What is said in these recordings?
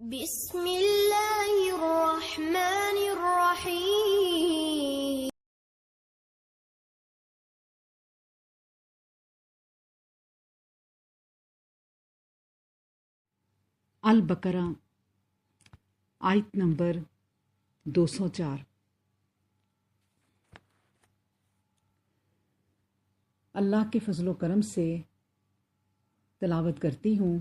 بسم اللہ الرحمن الرحیم۔ البقرہ آیت نمبر 204۔ اللہ کے فضل و کرم سے تلاوت کرتی ہوں۔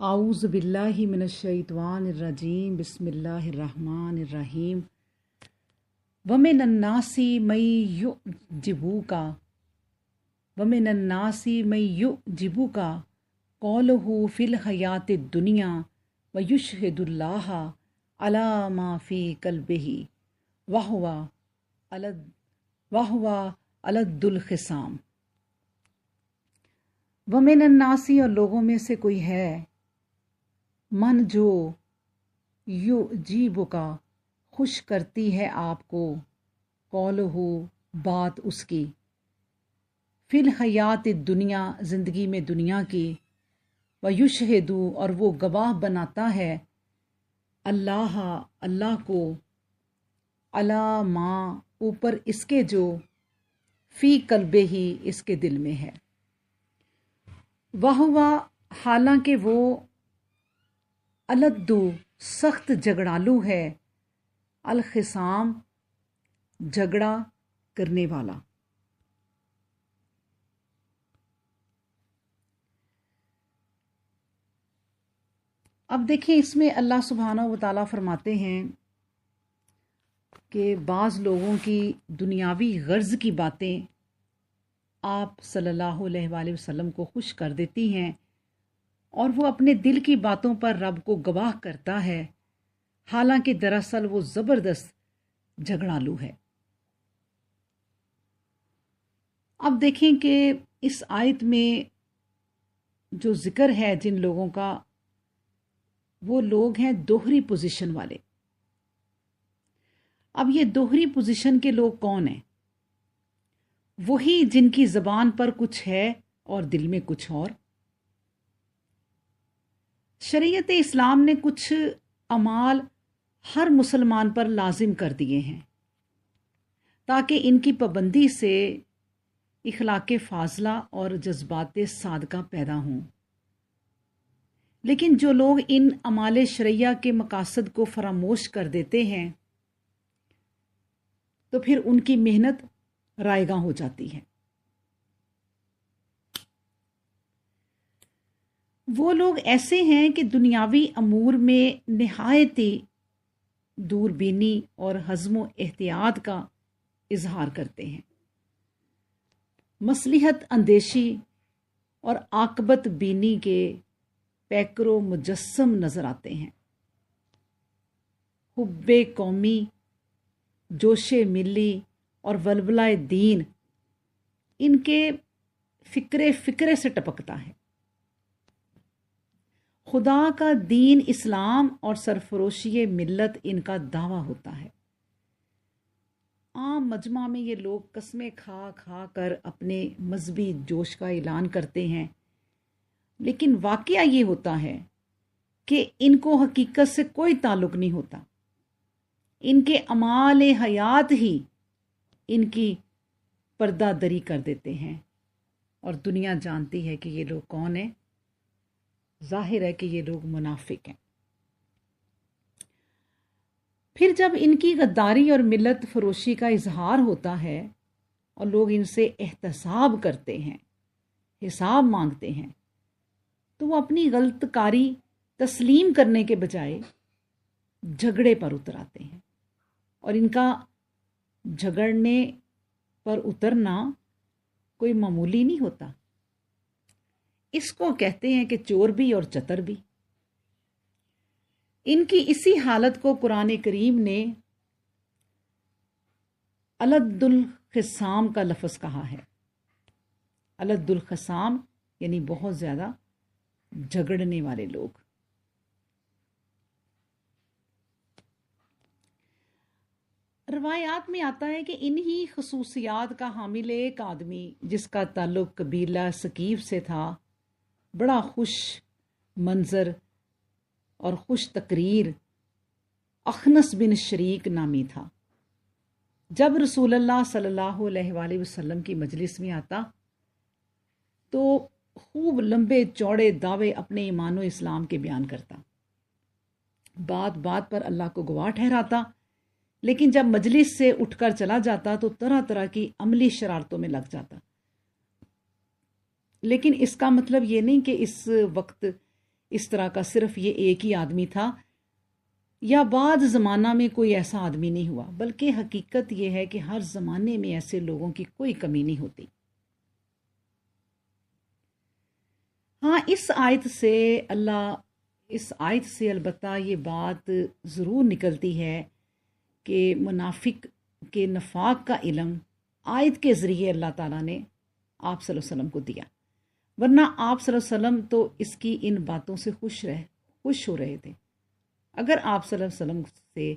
اعوذ باللہ من الشیطان الرجیم، بسم اللہ الرحمن الرحیم۔ ومن الناس من یعجبک قولہ فی الحیاۃ الدنیا ویشہد اللہ علی ما فی قلبہ وہو الد الخصام۔ ومن الناس، اور لوگوں میں سے کوئی ہے، من جو یعجبک خوش کرتی ہے آپ کو، قولہ بات اس کی، فی الحیات الدنیا زندگی میں دنیا کی، ویشہد اور وہ گواہ بناتا ہے، اللہ کو، علی ما اوپر اس کے جو، فی قلبہ ہی اس کے دل میں ہے، وہو حالانکہ وہ، الد سخت جھگڑالو ہے، الخصام جھگڑا کرنے والا۔ اب دیکھیں، اس میں اللہ سبحانہ و تعالیٰ فرماتے ہیں کہ بعض لوگوں کی دنیاوی غرض کی باتیں آپ صلی اللہ علیہ وآلہ وسلم کو خوش کر دیتی ہیں، اور وہ اپنے دل کی باتوں پر رب کو گواہ کرتا ہے، حالانکہ دراصل وہ زبردست جھگڑالو ہے۔ اب دیکھیں کہ اس آیت میں جو ذکر ہے جن لوگوں کا، وہ لوگ ہیں دوہری پوزیشن والے۔ اب یہ دوہری پوزیشن کے لوگ کون ہیں؟ وہی جن کی زبان پر کچھ ہے اور دل میں کچھ اور۔ شریعت اسلام نے کچھ اعمال ہر مسلمان پر لازم کر دیے ہیں تاکہ ان کی پابندی سے اخلاق فاضلہ اور جذبات صادقہ پیدا ہوں، لیکن جو لوگ ان اعمال شرعیہ کے مقاصد کو فراموش کر دیتے ہیں تو پھر ان کی محنت رائیگاں ہو جاتی ہے۔ وہ لوگ ایسے ہیں کہ دنیاوی امور میں نہایت دور بینی اور حزم و احتیاط کا اظہار کرتے ہیں، مصلحت اندیشی اور عاقبت بینی کے پیکر و مجسم نظر آتے ہیں۔ حب قومی، جوش ملی اور ولولہ دین ان کے فکرے سے ٹپکتا ہے۔ خدا کا دین اسلام اور سرفروشی ملت ان کا دعویٰ ہوتا ہے۔ عام مجمع میں یہ لوگ قسمیں کھا کھا کر اپنے مذہبی جوش کا اعلان کرتے ہیں، لیکن واقعہ یہ ہوتا ہے کہ ان کو حقیقت سے کوئی تعلق نہیں ہوتا۔ ان کے اعمال حیات ہی ان کی پردہ دری کر دیتے ہیں، اور دنیا جانتی ہے کہ یہ لوگ کون ہیں۔ ظاہر ہے کہ یہ لوگ منافق ہیں۔ پھر جب ان کی غداری اور ملت فروشی کا اظہار ہوتا ہے اور لوگ ان سے احتساب کرتے ہیں، حساب مانگتے ہیں، تو وہ اپنی غلط کاری تسلیم کرنے کے بجائے جھگڑے پر اتر آتے ہیں، اور ان کا جھگڑنے پر اترنا کوئی معمولی نہیں ہوتا۔ اس کو کہتے ہیں کہ چور بھی اور چتر بھی۔ ان کی اسی حالت کو قرآن کریم نے الد الخصام کا لفظ کہا ہے۔ الد الخصام یعنی بہت زیادہ جھگڑنے والے لوگ۔ روایات میں آتا ہے کہ انہی خصوصیات کا حامل ایک آدمی، جس کا تعلق قبیلہ ثقیف سے تھا، بڑا خوش منظر اور خوش تقریر اخنس بن شریک نامی تھا۔ جب رسول اللہ صلی اللہ علیہ وآلہ وسلم کی مجلس میں آتا تو خوب لمبے چوڑے دعوے اپنے ایمان و اسلام کے بیان کرتا، بات بات پر اللہ کو گواہ ٹھہراتا، لیکن جب مجلس سے اٹھ کر چلا جاتا تو طرح طرح کی عملی شرارتوں میں لگ جاتا۔ لیکن اس کا مطلب یہ نہیں کہ اس وقت اس طرح کا صرف یہ ایک ہی آدمی تھا یا بعد زمانہ میں کوئی ایسا آدمی نہیں ہوا، بلکہ حقیقت یہ ہے کہ ہر زمانے میں ایسے لوگوں کی کوئی کمی نہیں ہوتی۔ ہاں، اس آیت سے البتہ یہ بات ضرور نکلتی ہے کہ منافق کے نفاق کا علم آیت کے ذریعے اللہ تعالیٰ نے آپ صلی اللہ علیہ وسلم کو دیا، ورنہ آپ صلی اللہ علیہ وسلم تو اس کی ان باتوں سے خوش ہو رہے تھے۔ اگر آپ صلی اللہ علیہ وسلم سے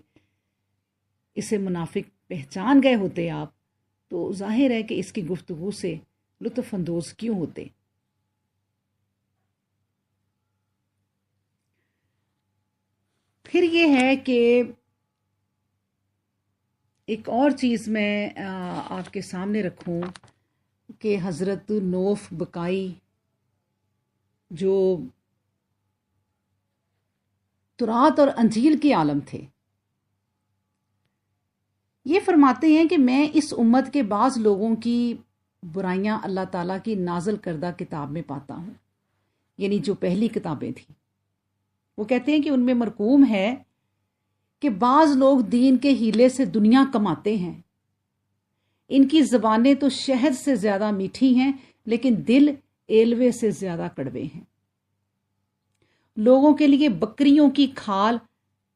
اسے منافق پہچان گئے ہوتے آپ، تو ظاہر ہے کہ اس کی گفتگو سے لطف اندوز کیوں ہوتے۔ پھر یہ ہے کہ ایک اور چیز میں آپ کے سامنے رکھوں کہ حضرت نوف بکائی جو تورات اور انجیل کے عالم تھے، یہ فرماتے ہیں کہ میں اس امت کے بعض لوگوں کی برائیاں اللہ تعالیٰ کی نازل کردہ کتاب میں پاتا ہوں، یعنی جو پہلی کتابیں تھیں۔ وہ کہتے ہیں کہ ان میں مرقوم ہے کہ بعض لوگ دین کے ہیلے سے دنیا کماتے ہیں، ان کی زبانیں تو شہد سے زیادہ میٹھی ہیں لیکن دل ایلوے سے زیادہ کڑوے ہیں۔ لوگوں کے لیے بکریوں کی کھال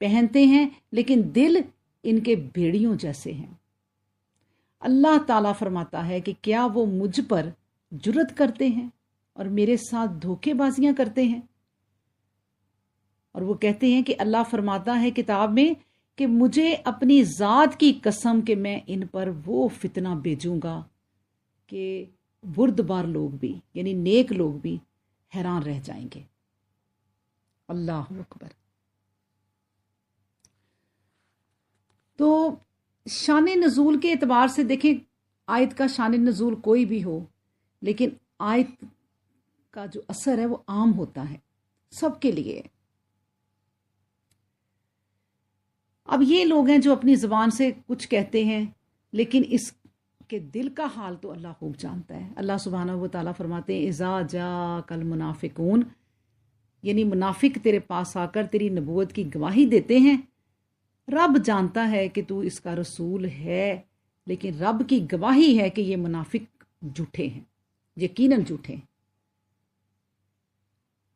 پہنتے ہیں لیکن دل ان کے بھیڑیوں جیسے ہیں۔ اللہ تعالیٰ فرماتا ہے کہ کیا وہ مجھ پر جرت کرتے ہیں اور میرے ساتھ دھوکے بازیاں کرتے ہیں؟ اور وہ کہتے ہیں کہ اللہ فرماتا ہے کتاب میں کہ مجھے اپنی ذات کی قسم کہ میں ان پر وہ فتنہ بھیجوں گا کہ بردبار لوگ بھی یعنی نیک لوگ بھی حیران رہ جائیں گے۔ اللہ اکبر۔ تو شان نزول کے اعتبار سے دیکھیں، آیت کا شان نزول کوئی بھی ہو، لیکن آیت کا جو اثر ہے وہ عام ہوتا ہے، سب کے لیے۔ اب یہ لوگ ہیں جو اپنی زبان سے کچھ کہتے ہیں لیکن اس کے دل کا حال تو اللہ خوب جانتا ہے۔ اللہ سبحانہ و تعالیٰ فرماتے ہیں اذا جاءک المنافقون، یعنی منافق تیرے پاس آ کر تیری نبوت کی گواہی دیتے ہیں، رب جانتا ہے کہ تو اس کا رسول ہے، لیکن رب کی گواہی ہے کہ یہ منافق جھوٹے ہیں، یقیناً جھوٹے ہیں۔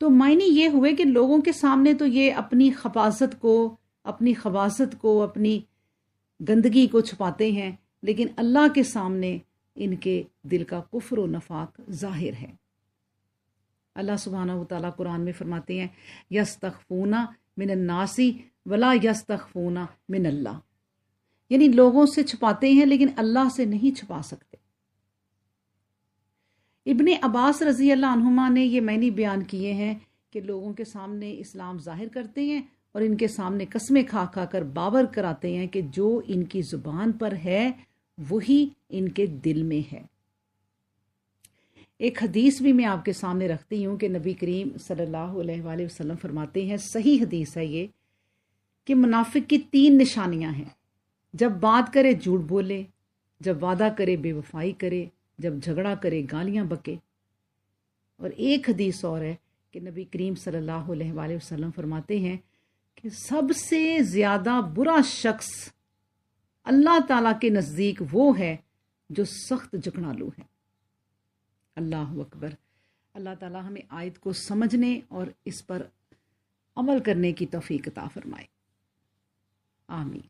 تو معنی یہ ہوئے کہ لوگوں کے سامنے تو یہ اپنی خباثت کو اپنی گندگی کو چھپاتے ہیں، لیکن اللہ کے سامنے ان کے دل کا کفر و نفاق ظاہر ہے۔ اللہ سبحانہ و تعالیٰ قرآن میں فرماتے ہیں یستخفون من الناس ولا یستخفون من اللہ، یعنی لوگوں سے چھپاتے ہیں لیکن اللہ سے نہیں چھپا سکتے۔ ابن عباس رضی اللہ عنہما نے یہ معنی بیان کیے ہیں کہ لوگوں کے سامنے اسلام ظاہر کرتے ہیں اور ان کے سامنے قسمیں کھا کھا کر باور کراتے ہیں کہ جو ان کی زبان پر ہے وہی ان کے دل میں ہے۔ ایک حدیث بھی میں آپ کے سامنے رکھتی ہوں کہ نبی کریم صلی اللہ علیہ وآلہ وسلم فرماتے ہیں، صحیح حدیث ہے یہ، کہ منافق کی 3 نشانیاں ہیں: جب بات کرے جھوٹ بولے، جب وعدہ کرے بے وفائی کرے، جب جھگڑا کرے گالیاں بکے۔ اور ایک حدیث اور ہے کہ نبی کریم صلی اللہ علیہ وآلہ وسلم فرماتے ہیں کہ سب سے زیادہ برا شخص اللہ تعالیٰ کے نزدیک وہ ہے جو سخت جھگڑالو ہے۔ اللہ اکبر۔ اللہ تعالیٰ ہمیں آیت کو سمجھنے اور اس پر عمل کرنے کی توفیق عطا فرمائے۔ آمین۔